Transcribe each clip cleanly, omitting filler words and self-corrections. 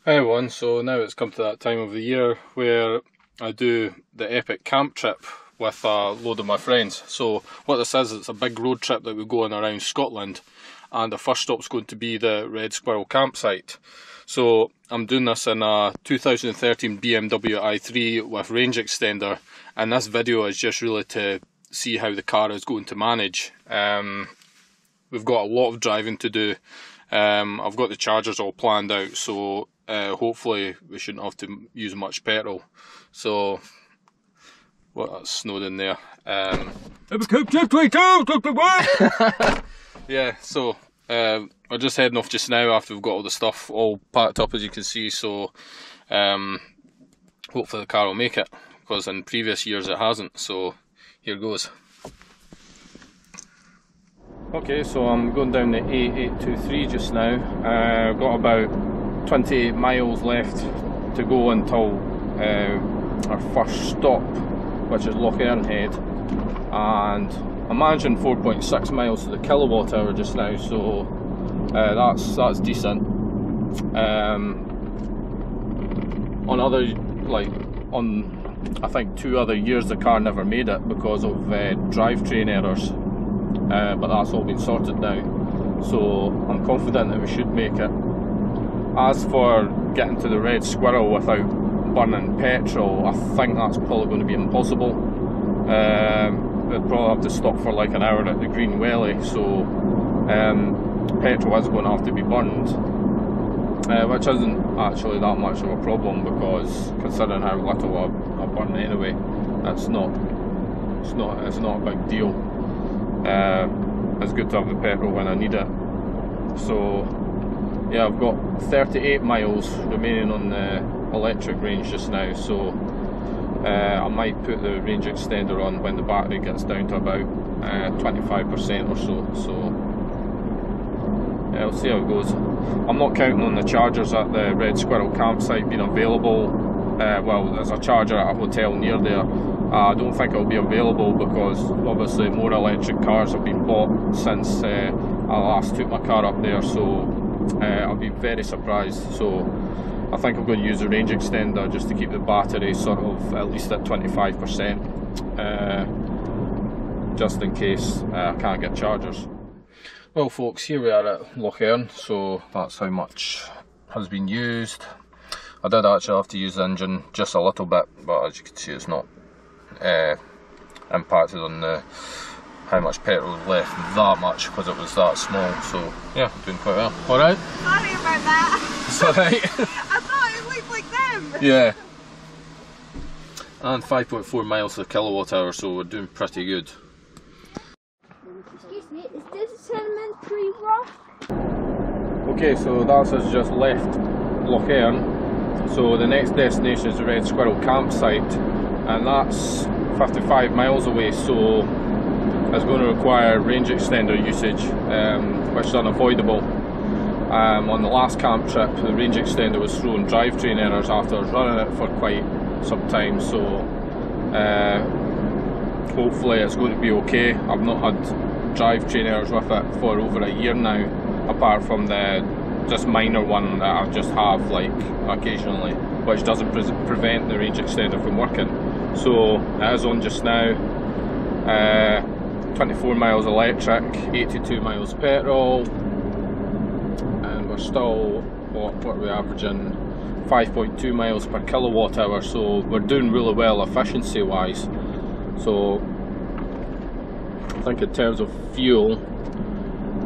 Hey everyone, so now it's come to that time of the year where I do the epic camp trip with a load of my friends. So what this is, it's a big road trip that we go on around Scotland, and the first stop's going to be the Red Squirrel campsite. So I'm doing this in a 2013 BMW i3 with range extender, and this video is just really to see how the car is going to manage. We've got a lot of driving to do. I've got the chargers all planned out, so hopefully we shouldn't have to use much petrol. So, that's snowed in there. Yeah, so we're just heading off just now after we've got all the stuff all packed up, as you can see. So hopefully the car will make it, because in previous years it hasn't. So here goes. Okay, so I'm going down the A823 just now. I've got about 28 miles left to go until our first stop, which is Loch Earn Head, and I'm managing 4.6 miles to the kilowatt hour just now, so that's decent. On I think 2 other years the car never made it because of drivetrain errors. But that's all been sorted now, so I'm confident that we should make it. As for getting to the Red Squirrel without burning petrol, I think that's probably going to be impossible. We'd probably have to stop for like an hour at the Green Welly, so petrol is going to have to be burned, which isn't actually that much of a problem, because considering how little I burn anyway, it's not a big deal. It's good to have the petrol when I need it. So yeah, I've got 38 miles remaining on the electric range just now, so I might put the range extender on when the battery gets down to about 25% or so. So yeah, we'll see how it goes. I'm not counting on the chargers at the Red Squirrel campsite being available. Well, there's a charger at a hotel near there. I don't think it'll be available because obviously more electric cars have been bought since I last took my car up there, so I'll be very surprised. So I think I'm going to use the range extender just to keep the battery sort of at least at 25%, just in case I can't get chargers. Well folks, here we are at Loch Earn, so that's how much has been used. I did actually have to use the engine just a little bit, but as you can see it's not impacted on how much petrol is left that much, because it was that small. So yeah, doing quite well. Alright? Sorry about that. It's alright. I thought it looked like them. Yeah. And 5.4 miles to the kilowatt hour, so we're doing pretty good. Excuse me, is this sedimentary rock? Okay, so that's us just left Loch Earn. So the next destination is the Red Squirrel campsite, and that's 55 miles away, so it's going to require range extender usage, which is unavoidable. On the last camp trip, the range extender was throwing drivetrain errors after I was running it for quite some time, so hopefully it's going to be okay. I've not had drivetrain errors with it for over a year now, apart from the just minor one that I just have like occasionally, which doesn't prevent the range extender from working. So it is on just now. 24 miles electric, 82 miles petrol, and we're still, what are we averaging? 5.2 miles per kilowatt hour, so we're doing really well efficiency wise. So I think in terms of fuel,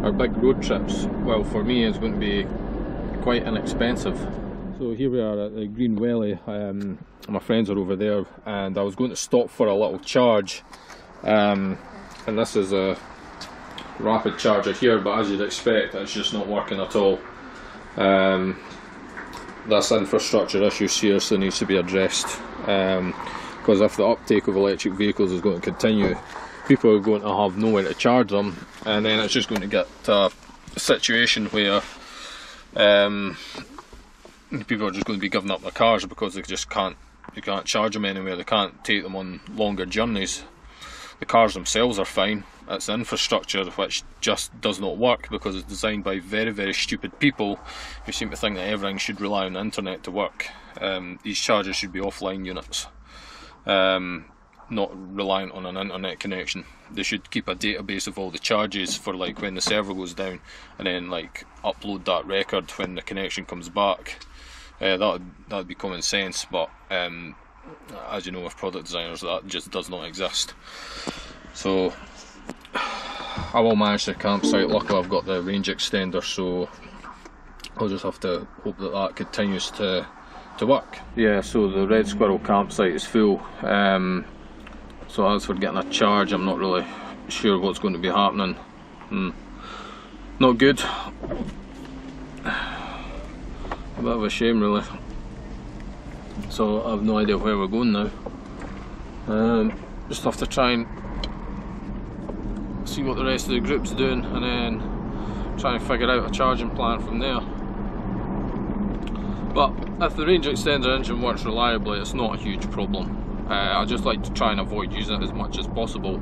our big road trips, well, for me is going to be quite inexpensive. So here we are at the Green Welly. My friends are over there, and I was going to stop for a little charge, and this is a rapid charger here, but as you'd expect it's just not working at all. This infrastructure issue seriously needs to be addressed, because if the uptake of electric vehicles is going to continue, people are going to have nowhere to charge them, and then it's just going to get to a situation where people are just going to be giving up their cars because they just can't charge them anywhere. They can't take them on longer journeys. The cars themselves are fine. It's the infrastructure which just does not work because it's designed by very, very stupid people who seem to think that everything should rely on the internet to work. These chargers should be offline units, not reliant on an internet connection. They should keep a database of all the charges for like when the server goes down, and then like upload that record when the connection comes back. That'd be common sense, but as you know, with product designers, that just does not exist. So I will manage the campsite. Luckily I've got the range extender, so I'll just have to hope that that continues to work. Yeah, so the Red Squirrel campsite is full. So as for getting a charge, I'm not really sure what's going to be happening. Not good. A bit of a shame really. So I have no idea where we're going now. Just have to try and see what the rest of the group's doing, and then try and figure out a charging plan from there. But if the range extender engine works reliably, it's not a huge problem. I just like to try and avoid using it as much as possible,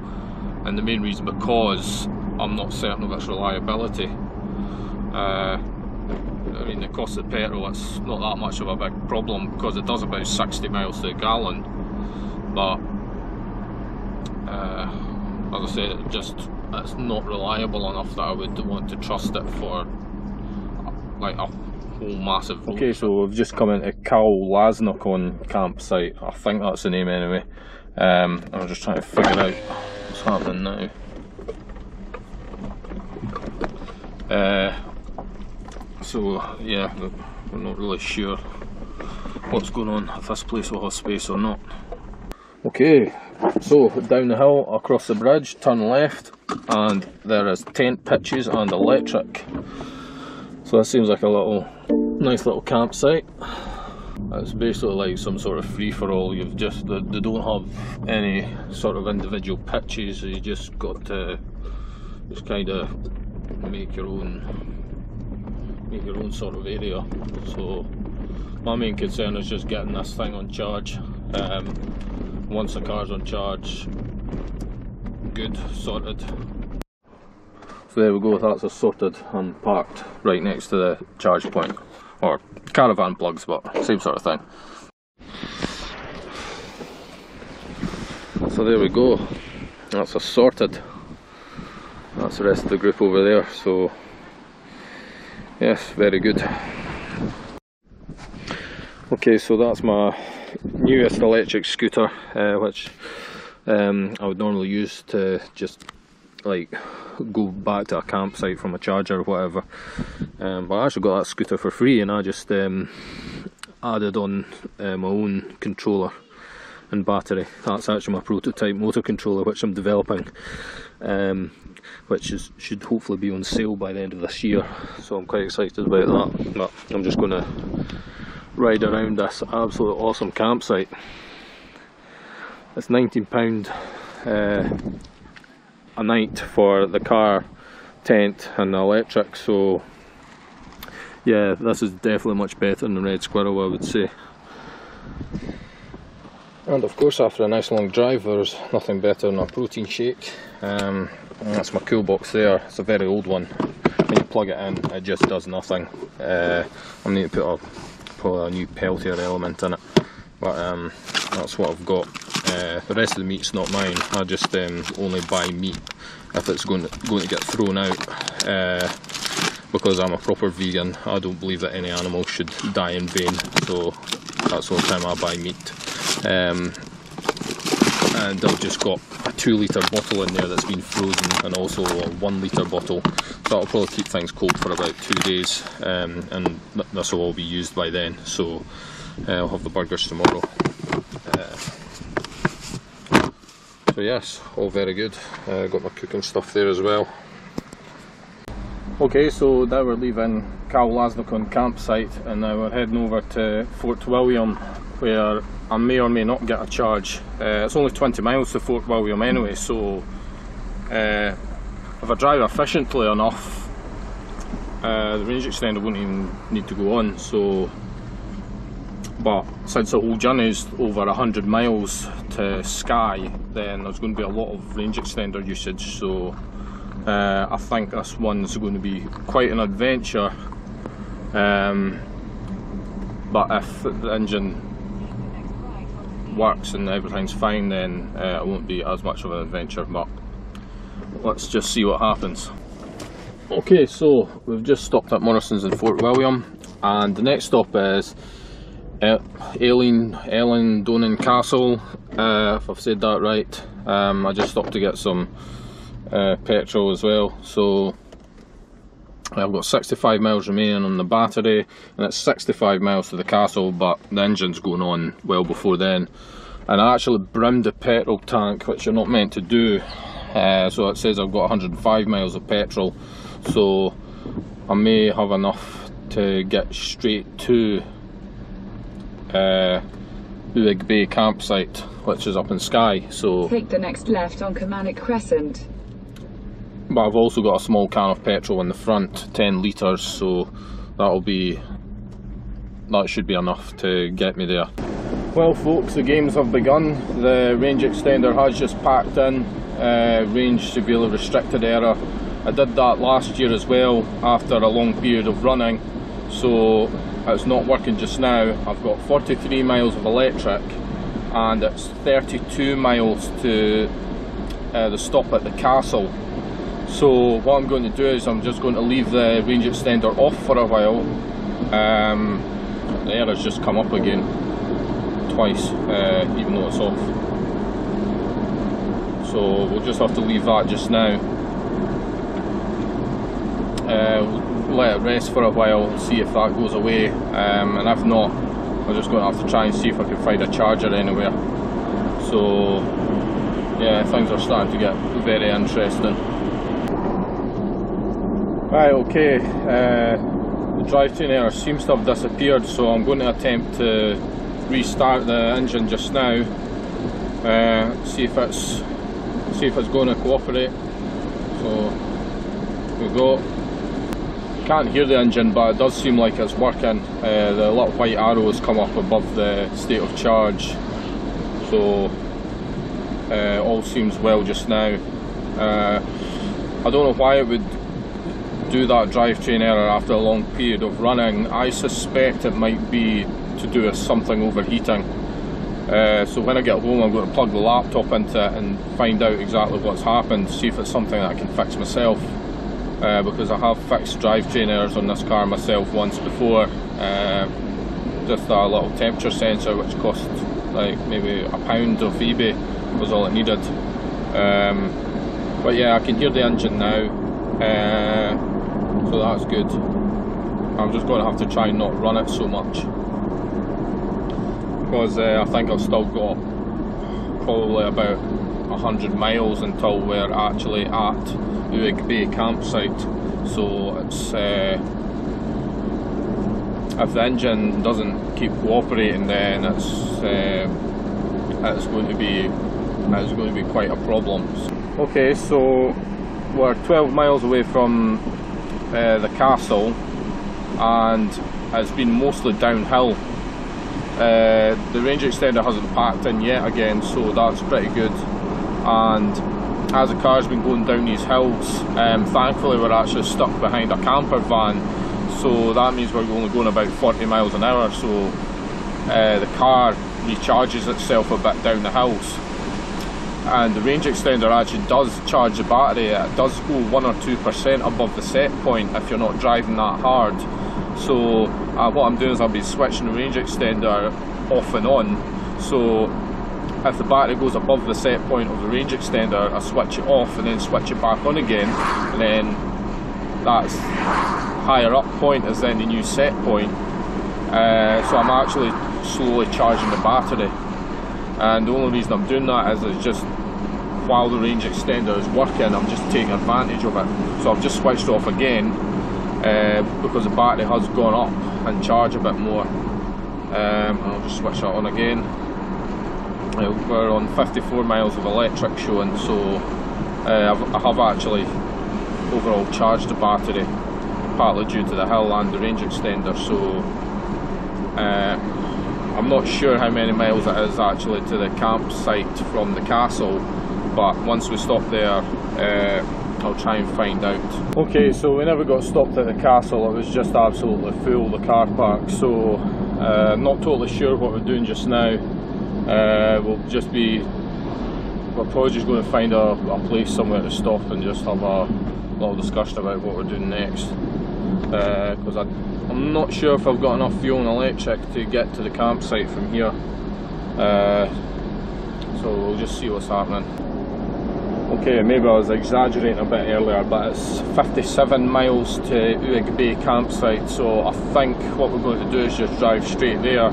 and the main reason because I'm not certain of its reliability. I mean, the cost of petrol, it's not that much of a big problem because it does about 60 miles to a gallon, but as I said, it's not reliable enough that I would want to trust it for like a whole massive. Okay, so we've just come into Lasnokon campsite. I think that's the name anyway. I'm just trying to figure out what's happening now. So yeah, we're not really sure what's going on, if this place will have space or not. Okay, so down the hill across the bridge, turn left, and there is tent pitches and electric. So that seems like a nice little campsite. It's basically like some sort of free-for-all. They don't have any sort of individual pitches, so you just got to just kind of make your own sort of area. So my main concern is just getting this thing on charge. Once the car's on charge, good, sorted. So there we go, that's a sorted and parked right next to the charge point, or caravan plugs, but same sort of thing. So there we go, that's a sorted. That's the rest of the group over there, so yes, very good. Okay, so that's my newest electric scooter, which I would normally use to just like go back to a campsite from a charger or whatever. But I actually got that scooter for free, and I just added on my own controller and battery. That's actually my prototype motor controller which I'm developing, which should hopefully be on sale by the end of this year, so I'm quite excited about that. But I'm just going to ride around this absolutely awesome campsite. It's £19 a night for the car, tent and the electric, so yeah, this is definitely much better than the Red Squirrel, I would say. And of course, after a nice long drive, there's nothing better than a protein shake. And that's my cool box there. It's a very old one. When you plug it in, it just does nothing. I need to put a new peltier element in it, but that's what I've got. The rest of the meat's not mine. I just only buy meat if it's going to get thrown out, because I'm a proper vegan. I don't believe that any animal should die in vain, so that's the only time I buy meat. And I've just got a 2-litre bottle in there that's been frozen, and also a 1-litre bottle, so that'll probably keep things cold for about 2 days, and this will all be used by then, so I'll have the burgers tomorrow. So yes, all very good. Got my cooking stuff there as well. Okay, so now we're leaving Lasnokon campsite, and now we're heading over to Fort William, where I may or may not get a charge. It's only 20 miles to Fort William anyway, so if I drive efficiently enough, the range extender won't even need to go on. So but since the whole journey is over 100 miles to Skye, then there's going to be a lot of range extender usage, so I think this one's going to be quite an adventure, but if the engine works and everything's fine, then it won't be as much of an adventure, but let's just see what happens. Okay, so we've just stopped at Morrison's in Fort William, and the next stop is Ellen Donan Castle, if I've said that right. I just stopped to get some petrol as well, so I've got 65 miles remaining on the battery, and it's 65 miles to the castle, but the engine's going on well before then. And I actually brimmed the petrol tank, which you're not meant to do, so it says I've got 105 miles of petrol, so I may have enough to get straight to Uig Bay campsite, which is up in Skye. So take the next left on Kilmarnock Crescent. But I've also got a small can of petrol in the front, 10 litres, so that should be enough to get me there. Well folks, the games have begun. The range extender has just packed in, range severely restricted error. I did that last year as well after a long period of running, so it's not working just now. I've got 43 miles of electric and it's 32 miles to the stop at the castle. So what I'm going to do is I'm just going to leave the range extender off for a while. The error's just come up again twice, even though it's off. So we'll just have to leave that just now. Let it rest for a while, see if that goes away, and if not, I'm just going to have to try and see if I can find a charger anywhere. So yeah, things are starting to get very interesting. Right, okay, the drivetrain error seems to have disappeared, so I'm going to attempt to restart the engine just now, see if it's going to cooperate. So here we go. Can't hear the engine, but it does seem like it's working. The little white arrows come up above the state of charge, so all seems well just now. I don't know why it would do that drivetrain error after a long period of running. I suspect it might be to do with something overheating. So when I get home, I'm going to plug the laptop into it and find out exactly what's happened, see if it's something that I can fix myself. Because I have fixed drivetrain errors on this car myself once before. Just a little temperature sensor which cost like maybe £1 off eBay was all it needed. But yeah, I can hear the engine now, so that's good. I'm just going to have to try and not run it so much, because I think I've still got probably about 100 miles until we're actually at Uig Bay campsite. So it's if the engine doesn't keep cooperating, then it's going to be quite a problem. Okay, so we're 12 miles away from the castle, and it's been mostly downhill. The range extender hasn't packed in yet again, so that's pretty good. And as the car's been going down these hills, thankfully we're actually stuck behind a camper van, so that means we're only going about 40 miles an hour, so the car recharges itself a bit down the hills. And the range extender actually does charge the battery. It does go 1 or 2% above the set point if you're not driving that hard. So what I'm doing is I'll be switching the range extender off and on, so if the battery goes above the set point of the range extender, I switch it off and then switch it back on again, and then that's higher up point is then the new set point. So I'm actually slowly charging the battery, and the only reason I'm doing that is just while the range extender is working, I'm just taking advantage of it. So I've just switched off again because the battery has gone up and charged a bit more, and I'll just switch it on again. We're on 54 miles of electric showing, so I have actually overall charged the battery, partly due to the hill and the range extender, so I'm not sure how many miles it is actually to the campsite from the castle, but once we stop there I'll try and find out. Okay, so we never got stopped at the castle, it was just absolutely full, the car park, so not totally sure what we're doing just now. We're probably just going to find a place somewhere to stop and just have a little discussion about what we're doing next, because I'm not sure if I've got enough fuel and electric to get to the campsite from here, so we'll just see what's happening. Okay, maybe I was exaggerating a bit earlier, but it's 57 miles to Uig Bay campsite, so I think what we're going to do is just drive straight there.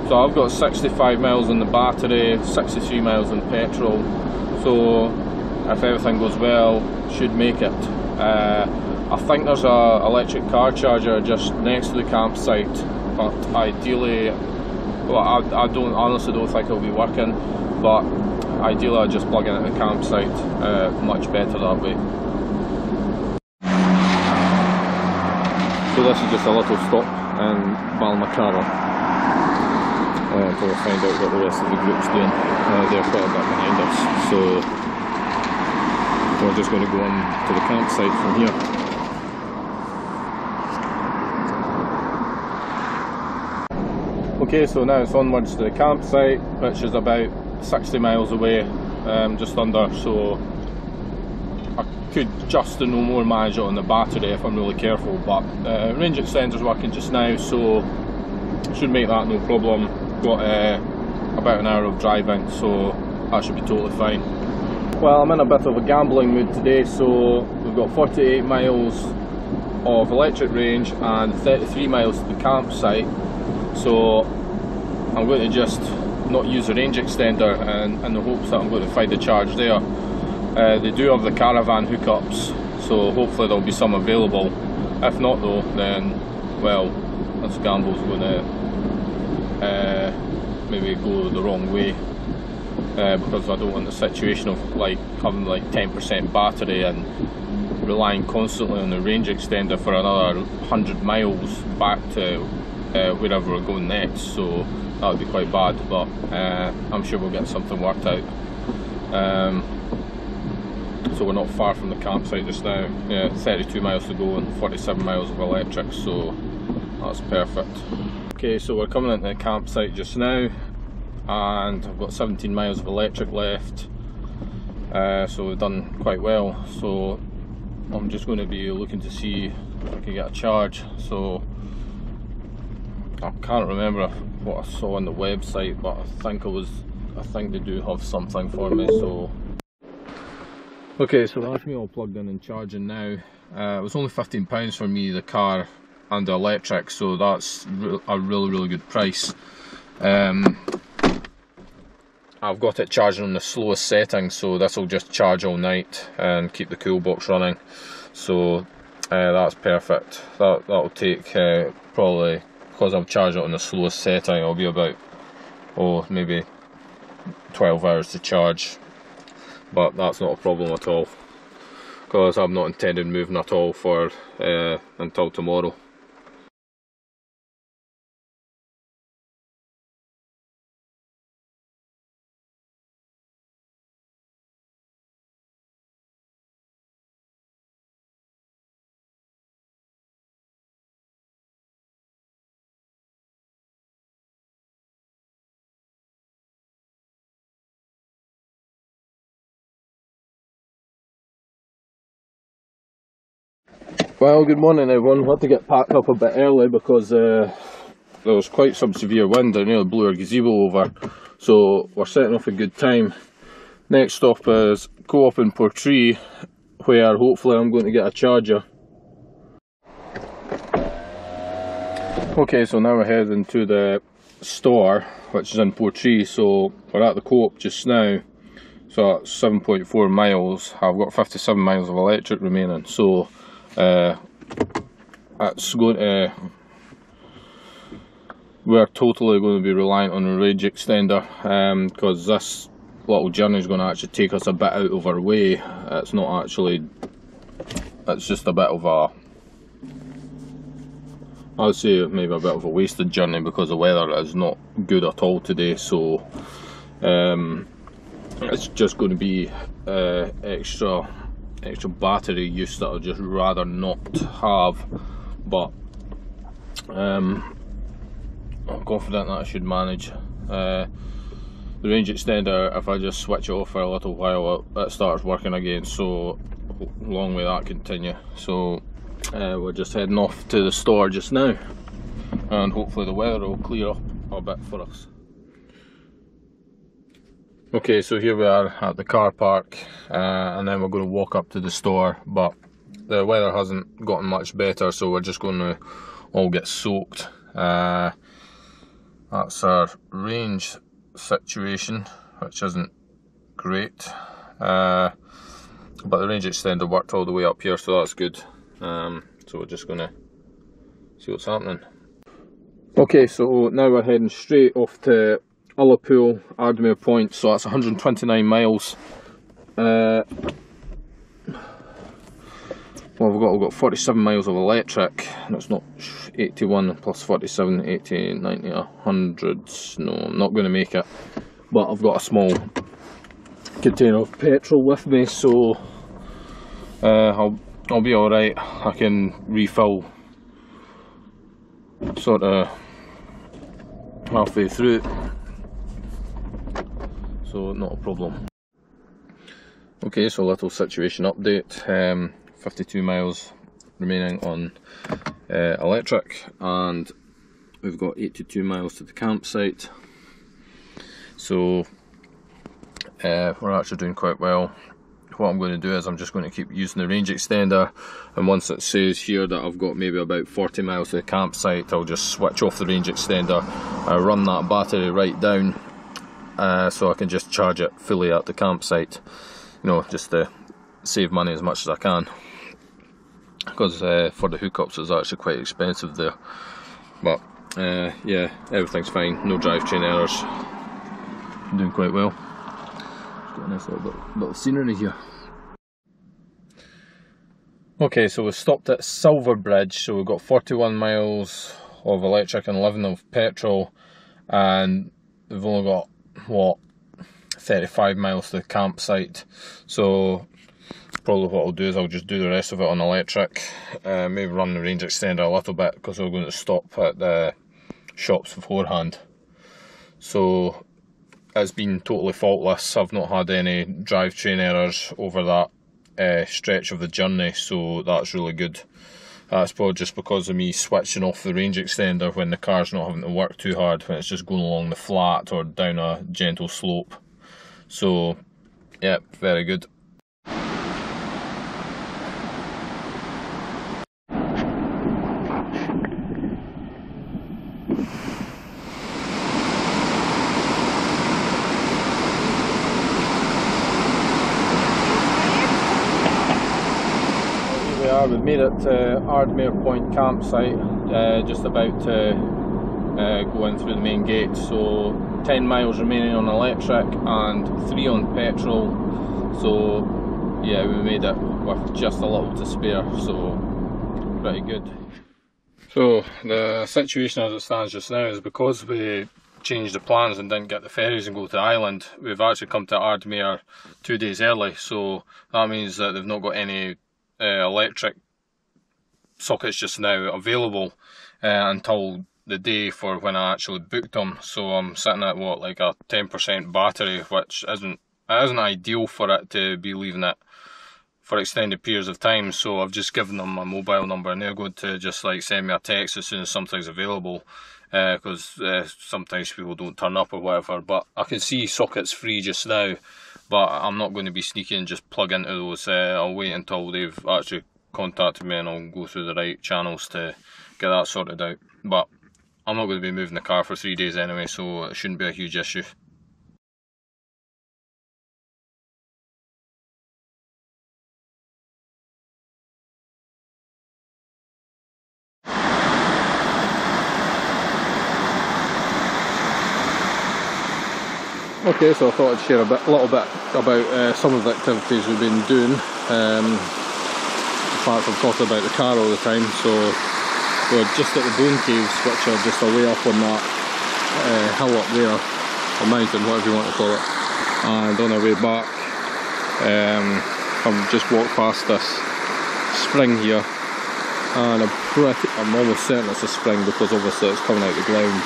So I've got 65 miles on the battery, 63 miles on petrol, so if everything goes well, should make it. I think there's a electric car charger just next to the campsite, but ideally, well, I honestly don't think it'll be working, but ideally I'll just plug in at the campsite, much better that way. So this is just a little stop in Balmacara, until we find out what the rest of the group's doing. They're quite a bit behind us, so we're just going to go on to the campsite from here. Okay, so now it's onwards to the campsite, which is about 60 miles away, just under, so I could just and no more manage it on the battery if I'm really careful, but range extender's working just now, so should make that no problem. Got about an hour of driving, so that should be totally fine. Well, I'm in a bit of a gambling mood today, so we've got 48 miles of electric range and 33 miles to the campsite, so I'm going to just not use the range extender and in the hopes that I'm going to find a charge there. They do have the caravan hookups, so hopefully there'll be some available. If not though, then well, this gamble's going to maybe go the wrong way, because I don't want the situation of like having like 10% battery and relying constantly on the range extender for another 100 miles back to wherever we're going next, so that would be quite bad, but I'm sure we'll get something worked out. So we're not far from the campsite just now. Yeah, 32 miles to go and 47 miles of electric, so that's perfect. Okay, so we're coming into the campsite just now, and I've got 17 miles of electric left, so we've done quite well. So I'm just going to be looking to see if I can get a charge. So I can't remember what I saw on the website, but I think they do have something for me. So okay, so that's me all plugged in and charging now. It was only £15 for me, the car and the electric, so that's a really good price. I've got it charging on the slowest setting, so this will just charge all night and keep the cool box running, so that's perfect. That'll take probably, because I've charged it on the slowest setting, it'll be about maybe 12 hours to charge, but that's not a problem at all, because I'm not intending moving at all for until tomorrow. Well, good morning everyone. We had to get packed up a bit early because there was quite some severe wind and nearly blew our gazebo over, so we're setting off a good time. Next stop is Co-op in Portree, where hopefully I'm going to get a charger. Okay, so now we're heading to the store, which is in Portree. So we're at the Co-op just now, so that's 7.4 miles. I've got 57 miles of electric remaining, so that's going to, we're totally going to be reliant on a range extender, because this little journey is going to actually take us a bit out of our way. It's not actually, it's just a bit of a I'd say maybe a bit of a wasted journey because the weather is not good at all today, so it's just going to be extra battery use that I'd just rather not have, but I'm confident that I should manage. The range extender, if I just switch it off for a little while, it starts working again, so long may that continue. So we're just heading off to the store just now, and hopefully the weather will clear up a bit for us. Okay, so here we are at the car park, and then we're going to walk up to the store, but the weather hasn't gotten much better, so we're just going to all get soaked. That's our range situation, which isn't great, but the range extender worked all the way up here, so that's good. So we're just going to see what's happening. Okay, so now we're heading straight off to Ullapool, Ardmere Point, so that's 129 miles. Well, we've got 47 miles of electric. That's not 81 plus 47, 80, 90, 100. No, I'm not going to make it. But I've got a small container of petrol with me, so I'll be alright. I can refill sort of halfway through it, so not a problem. Okay, so a little situation update. 52 miles remaining on electric, and we've got 82 miles to the campsite, so we're actually doing quite well. What I'm going to do is I'm just going to keep using the range extender, and once it says here that I've got maybe about 40 miles to the campsite, I'll just switch off the range extender, run that battery right down, so I can just charge it fully at the campsite, you know, just to save money as much as I can, because for the hookups it's actually quite expensive there. But yeah, everything's fine, no drivetrain errors, I'm doing quite well. Got a nice little scenery here. Okay, so we've stopped at Silverbridge, so we've got 41 miles of electric and 11 of petrol, and we've only got, what, 35 miles to the campsite, so probably what I'll do is I'll just do the rest of it on electric, maybe run the range extender a little bit, because we're going to stop at the shops beforehand. So it's been totally faultless. I've not had any drivetrain errors over that stretch of the journey, so that's really good. That's probably just because of me switching off the range extender when the car's not having to work too hard, when it's just going along the flat or down a gentle slope. So yeah, very good. We've made it to Ardmere Point campsite, just about to go in through the main gate, so 10 miles remaining on electric and 3 on petrol, so yeah, we made it with just a little to spare, so pretty good. So the situation as it stands just now is because we changed the plans and didn't get the ferries and go to the island, we've actually come to Ardmere 2 days early, so that means that they've not got any electric sockets just now available until the day for when I actually booked them. So I'm sitting at what, like a 10% battery, which isn't ideal for it to be leaving it for extended periods of time. So I've just given them my mobile number, and they're going to just like send me a text as soon as something's available, because sometimes people don't turn up or whatever. But I can see sockets free just now, but I'm not going to be sneaky and just plug into those. I'll wait until they've actually contacted me, and I'll go through the right channels to get that sorted out. But I'm not going to be moving the car for 3 days anyway, so it shouldn't be a huge issue. Okay, so I thought I'd share a little bit about some of the activities we've been doing. Apart from talking about the car all the time, so We're just at the Bone Caves, which are just away up on that hill up there, or mountain, whatever you want to call it. And on our way back, I've just walked past this spring here, and I'm almost certain it's a spring because obviously it's coming out of the ground,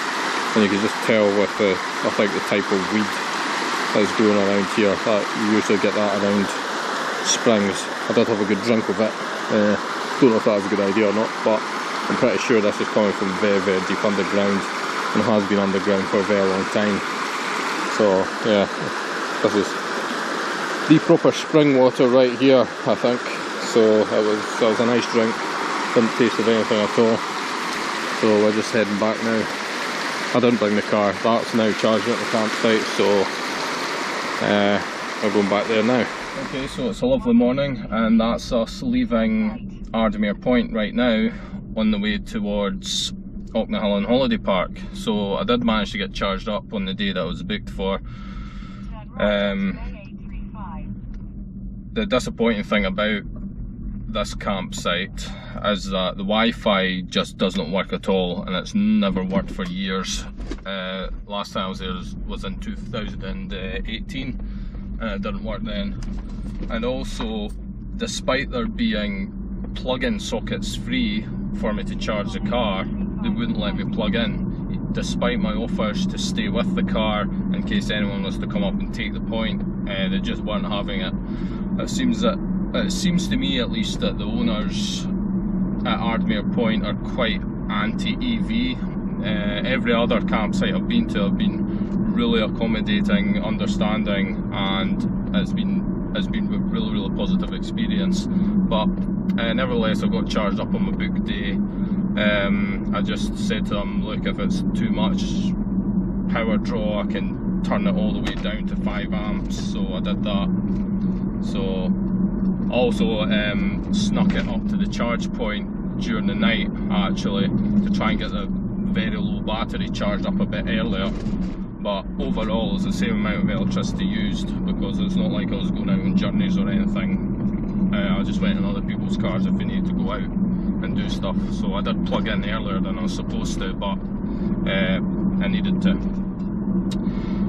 and you can just tell with the, I think, the type of weed that's growing around here. That you usually get that around springs. I did have a good drink of it. Don't know if that was a good idea or not, but I'm pretty sure this is coming from very, very deep underground, and has been underground for a very long time. So yeah, this is the proper spring water right here, I think. So that was a nice drink. Didn't taste of anything at all. So we're just heading back now. I didn't bring the car. That's now charging at the campsite, so we're going back there now. Okay, so it's a lovely morning, and that's us leaving Ardmere Point right now on the way towards Aucknahill Holiday Park. So I did manage to get charged up on the day that I was booked for. The disappointing thing about this campsite is that the Wi-Fi just doesn't work at all, and it's never worked for years. Last time I was there was in 2018, and it didn't work then. And also, despite there being plug-in sockets free for me to charge the car, they wouldn't let me plug in, despite my offers to stay with the car in case anyone was to come up and take the point. They just weren't having it. It seems to me, at least, that the owners at Ardmere Point are quite anti-EV. Every other campsite I've been to have been really accommodating, understanding, and it's been a really positive experience. But nevertheless, I got charged up on my book day. I just said to them, look, if it's too much power draw, I can turn it all the way down to 5 amps. So I did that. So also snuck it up to the charge point during the night, actually, to try and get the very low battery charged up a bit earlier. But overall it's the same amount of electricity used, because it's not like I was going out on journeys or anything. I just went in other people's cars if we needed to go out and do stuff. So I did plug in earlier than I was supposed to, but I needed to.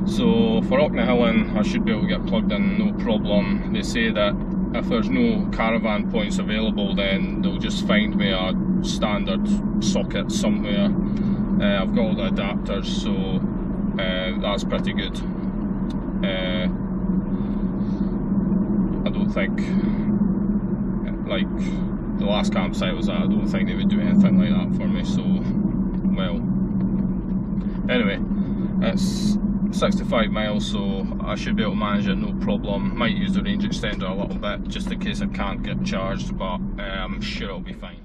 So for Aucknahill, I should be able to get plugged in no problem. They say that if there's no caravan points available, then they'll just find me a standard socket somewhere. I've got all the adapters, so that's pretty good. I don't think, like the last campsite I was at, I don't think they would do anything like that for me. So, well, anyway, it's 65 miles, so I should be able to manage it no problem. Might use the range extender a little bit just in case I can't get charged, but I'm sure it'll be fine.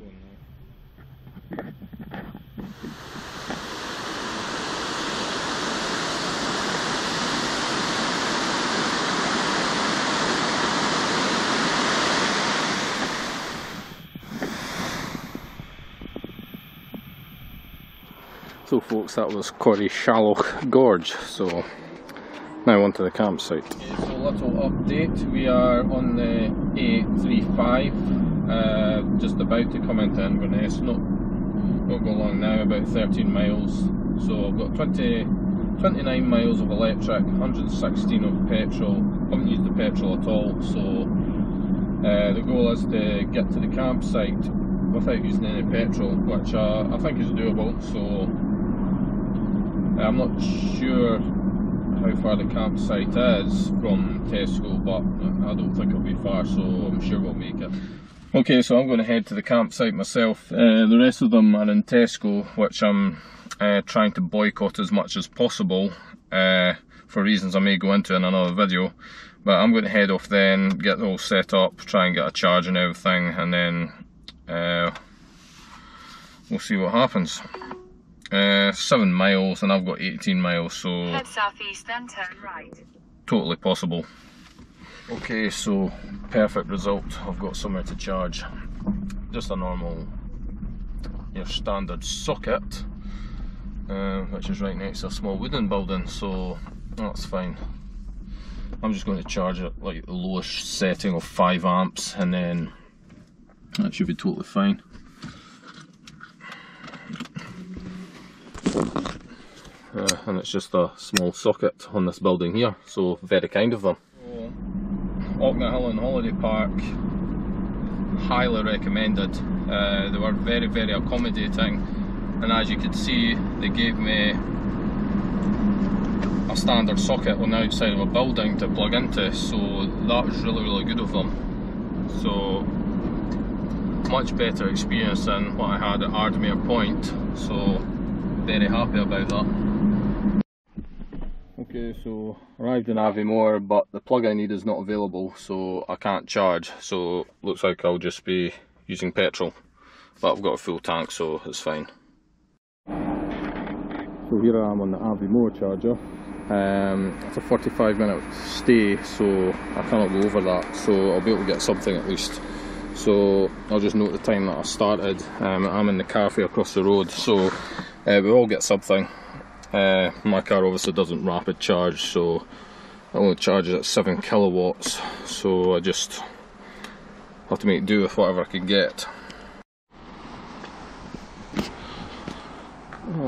So folks, that was Corrie Shalloch Gorge, so now on to the campsite. Okay, so little update, we are on the A35, just about to come into Inverness, not go long now, about 13 miles. So I've got 29 miles of electric, 116 of petrol. Haven't used the petrol at all, so the goal is to get to the campsite without using any petrol, which I think is doable. So I'm not sure how far the campsite is from Tesco, but I don't think it'll be far, so I'm sure we'll make it. Okay, so I'm going to head to the campsite myself. The rest of them are in Tesco, which I'm trying to boycott as much as possible, for reasons I may go into in another video. But I'm going to head off then, get it all set up, try and get a charge and everything, and then we'll see what happens. 7 miles, and I've got 18 miles, so head southeast then turn right. Totally possible. Okay, so perfect result. I've got somewhere to charge. Just a normal, your standard socket, which is right next to a small wooden building, so that's fine. I'm just going to charge it like the lowest setting of 5 amps, and then that should be totally fine. and it's just a small socket on this building here, so very kind of them. So, Auckland Holiday Park, highly recommended. They were very, very accommodating, and as you could see, they gave me a standard socket on the outside of a building to plug into, so that was really, really good of them. So much better experience than what I had at Ardmere Point, so very happy about that. Okay, so arrived in Aviemore, but the plug I need is not available, so I can't charge, so looks like I'll just be using petrol, but I've got a full tank, so it's fine. So here I am on the Aviemore charger. It's a 45-minute stay, so I cannot go over that, so I'll be able to get something at least. So I'll just note the time that I started. I'm in the cafe across the road, so we'll all get something. My car obviously doesn't rapid charge, so it only charges at 7 kilowatts, so I just have to make do with whatever I can get.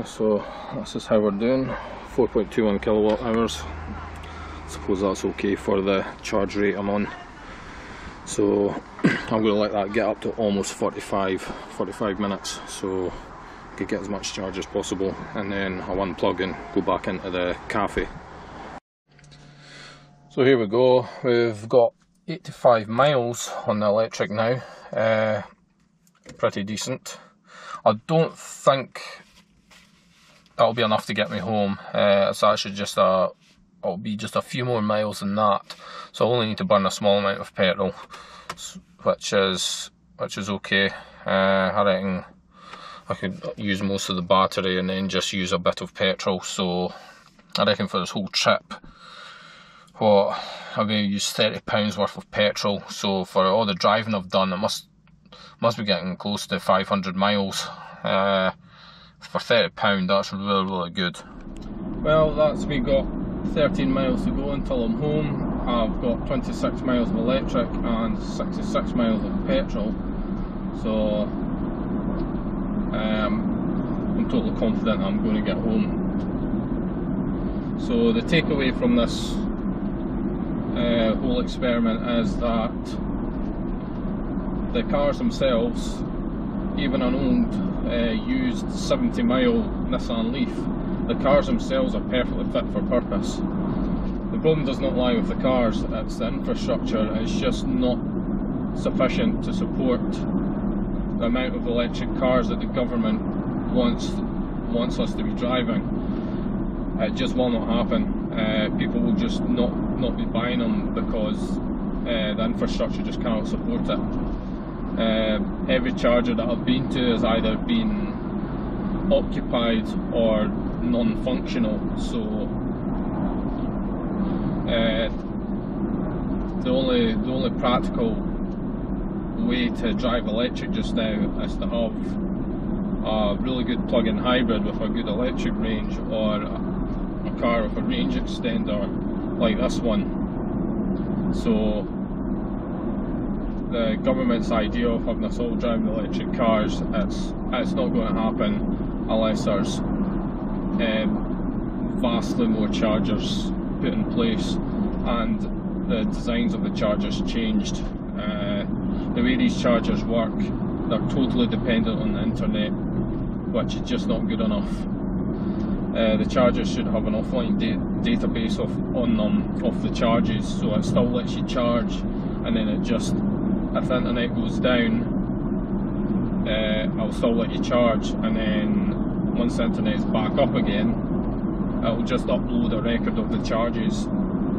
So this is how we're doing. 4.21 kilowatt hours. Suppose that's okay for the charge rate I'm on. So I'm going to let that get up to almost 45 minutes, so I could get as much charge as possible, and then I'll unplug and go back into the cafe. So here we go, we've got 85 miles on the electric now, pretty decent. I don't think that'll be enough to get me home. It's actually just it'll be just a few more miles than that, so I only need to burn a small amount of petrol, which is okay. I reckon I could use most of the battery and then just use a bit of petrol, so I reckon for this whole trip, I'm going to use £30 worth of petrol, so for all the driving I've done, it must be getting close to 500 miles. For £30, that's really, really good. Well, that's me got 13 miles to go until I'm home. I've got 26 miles of electric and 66 miles of petrol, so I'm totally confident I'm going to get home. So the takeaway from this whole experiment is that the cars themselves, even an old used 70-mile Nissan Leaf, the cars themselves are perfectly fit for purpose. The problem does not lie with the cars, it's the infrastructure. It's just not sufficient to support the amount of electric cars that the government wants us to be driving. It just will not happen. People will just not be buying them because the infrastructure just cannot support it. Every charger that I've been to has either been occupied or non-functional, so the only practical way to drive electric just now is to have a really good plug-in hybrid with a good electric range, or a car with a range extender like this one. So the government's idea of having us all driving electric cars, it's not going to happen unless there's vastly more chargers put in place and the designs of the chargers changed. The way these chargers work, they're totally dependent on the internet, which is just not good enough. The chargers should have an offline database on them of the charges, so it still lets you charge, and then it just, if the internet goes down, I'll still let you charge, and then once the internet's back up again, it'll just upload a record of the charges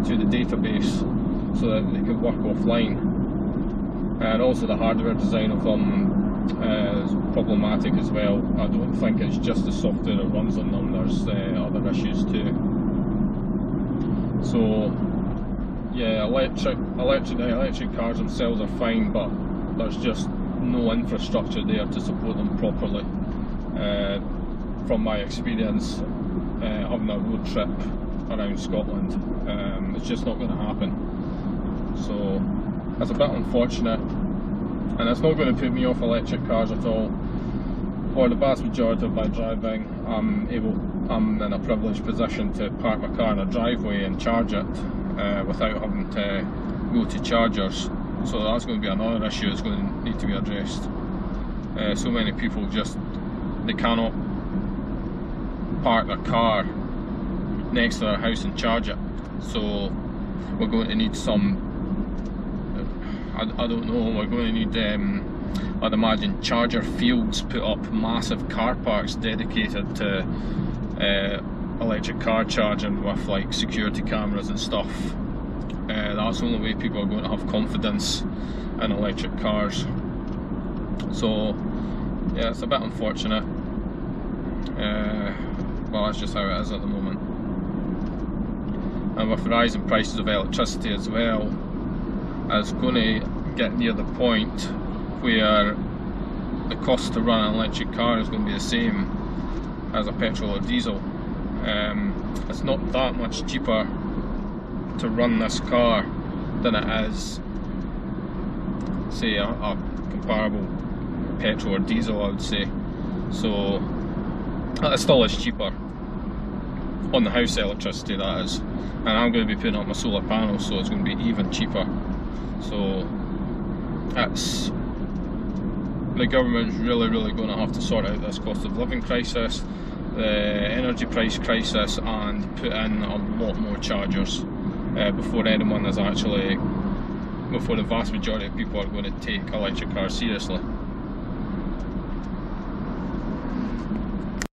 to the database so that they can work offline. And also the hardware design of them is problematic as well. I don't think it's just the software that runs on them, there's other issues too. So yeah, electric cars themselves are fine, but there's just no infrastructure there to support them properly. From my experience having a road trip around Scotland, it's just not going to happen. So it's a bit unfortunate, and it's not going to put me off electric cars at all. For the vast majority of my driving, I'm able I'm in a privileged position to park my car in a driveway and charge it without having to go to chargers. So that's going to be another issue that's going to need to be addressed. So many people they cannot park their car next to their house and charge it. So we're going to need some, I don't know, we're going to need, I'd imagine, charger fields put up, massive car parks dedicated to electric car charging with like security cameras and stuff. That's the only way people are going to have confidence in electric cars. So yeah, it's a bit unfortunate. Well, that's just how it is at the moment. And with the rising prices of electricity as well, it's going to get near the point where the cost to run an electric car is going to be the same as a petrol or diesel. It's not that much cheaper to run this car than it is, say, a comparable petrol or diesel, I would say. So it still is cheaper on the house electricity, that is. And I'm going to be putting up my solar panels, so it's going to be even cheaper. So it's, the government's really going to have to sort out this cost of living crisis, the energy price crisis, and put in a lot more chargers before anyone is actually, before the vast majority of people are going to take electric cars seriously.